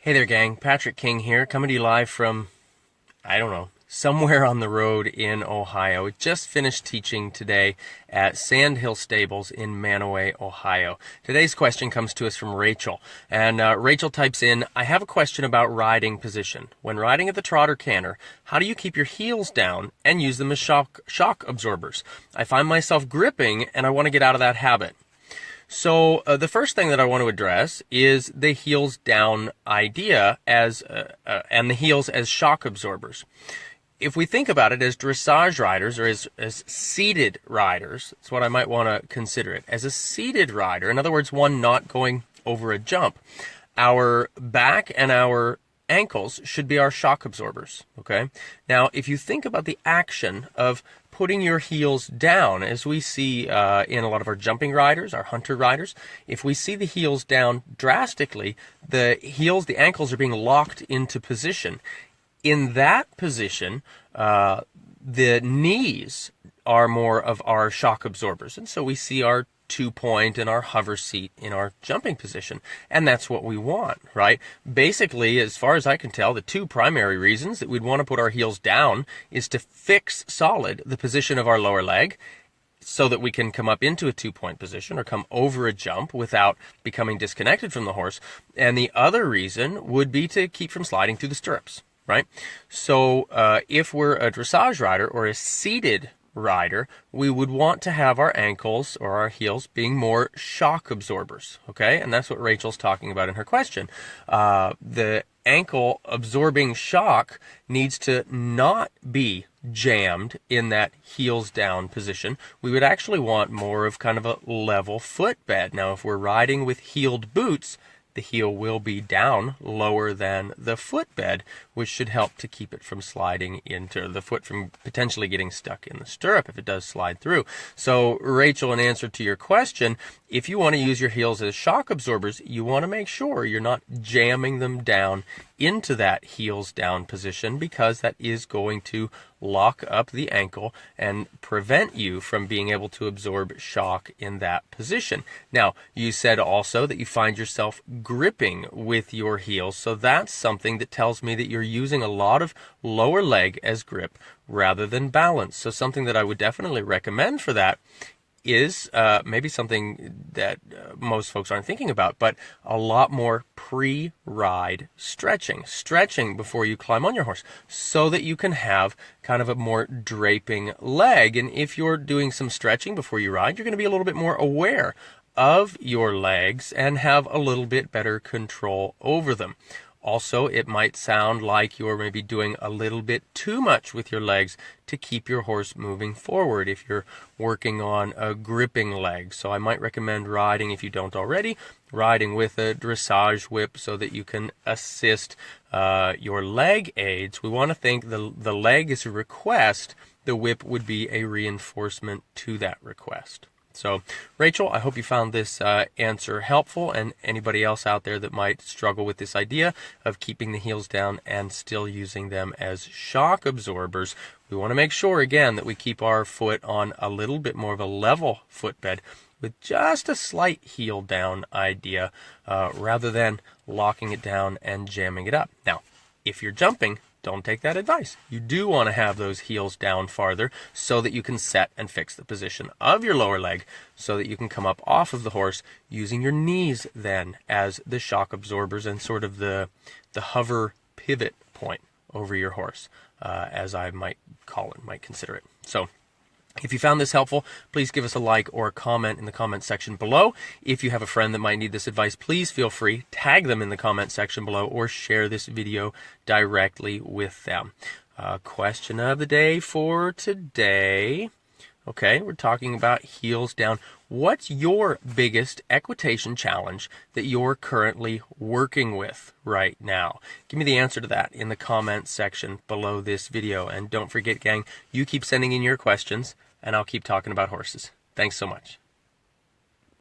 Hey there, gang. Patrick King here, coming to you live from, I don't know, somewhere on the road in Ohio. Just finished teaching today at Sand Hill Stables in Manaway, Ohio. Today's question comes to us from Rachel. And Rachel types in, I have a question about riding position. When riding at the trot or canter, how do you keep your heels down and use them as shock absorbers? I find myself gripping and I want to get out of that habit. So the first thing that I want to address is the heels down idea as and the heels as shock absorbers. If we think about it as dressage riders or as seated riders, that's what I might want to consider it. As a seated rider, in other words, one not going over a jump, our back and our ankles should be our shock absorbers, okay? Now, if you think about the action of putting your heels down, as we see in a lot of our jumping riders, our hunter riders, if we see the heels down drastically, the ankles are being locked into position. In that position, the knees are more of our shock absorbers, and so we see our 2-point and our hover seat in our jumping position, and that's what we want, right? Basically, as far as I can tell, the two primary reasons that we'd want to put our heels down is to fix solid the position of our lower leg so that we can come up into a 2-point position or come over a jump without becoming disconnected from the horse, and the other reason would be to keep from sliding through the stirrups, right? So if we're a dressage rider or a seated rider, we would want to have our ankles or our heels being more shock absorbers, okay? And that's what Rachel's talking about in her question. The ankle absorbing shock needs to not be jammed in that heels down position. We would actually want more of kind of a level footbed. Now, if we're riding with heeled boots, the heel will be down lower than the footbed, which should help to keep it from sliding into the foot, from potentially getting stuck in the stirrup if it does slide through. So, Rachel, in answer to your question, if you want to use your heels as shock absorbers, you want to make sure you're not jamming them down into that heels down position, because that is going to lock up the ankle and prevent you from being able to absorb shock in that position. Now, you said also that you find yourself gripping with your heels, so that's something that tells me that you're using a lot of lower leg as grip rather than balance. So something that I would definitely recommend for that is maybe something that most folks aren't thinking about, but a lot more pre-ride stretching before you climb on your horse, so that you can have kind of a more draping leg. And if you're doing some stretching before you ride, you're going to be a little bit more aware of your legs and have a little bit better control over them. Also, it might sound like you're maybe doing a little bit too much with your legs to keep your horse moving forward if you're working on a gripping leg. So I might recommend riding, if you don't already, riding with a dressage whip so that you can assist your leg aids. We want to think the leg is a request. The whip would be a reinforcement to that request. So, Rachel, I hope you found this answer helpful, and anybody else out there that might struggle with this idea of keeping the heels down and still using them as shock absorbers. We want to make sure, again, that we keep our foot on a little bit more of a level footbed with just a slight heel down idea rather than locking it down and jamming it up. Now, if you're jumping, don't take that advice. You do want to have those heels down farther so that you can set and fix the position of your lower leg so that you can come up off of the horse using your knees then as the shock absorbers and sort of the hover pivot point over your horse, as I might call it, might consider it. So, if you found this helpful, please give us a like or a comment in the comment section below. If you have a friend that might need this advice, please feel free, tag them in the comment section below or share this video directly with them. Question of the day for today. Okay, we're talking about heels down. What's your biggest equitation challenge that you're currently working with right now? Give me the answer to that in the comment section below this video. And don't forget, gang, you keep sending in your questions, and I'll keep talking about horses. Thanks so much.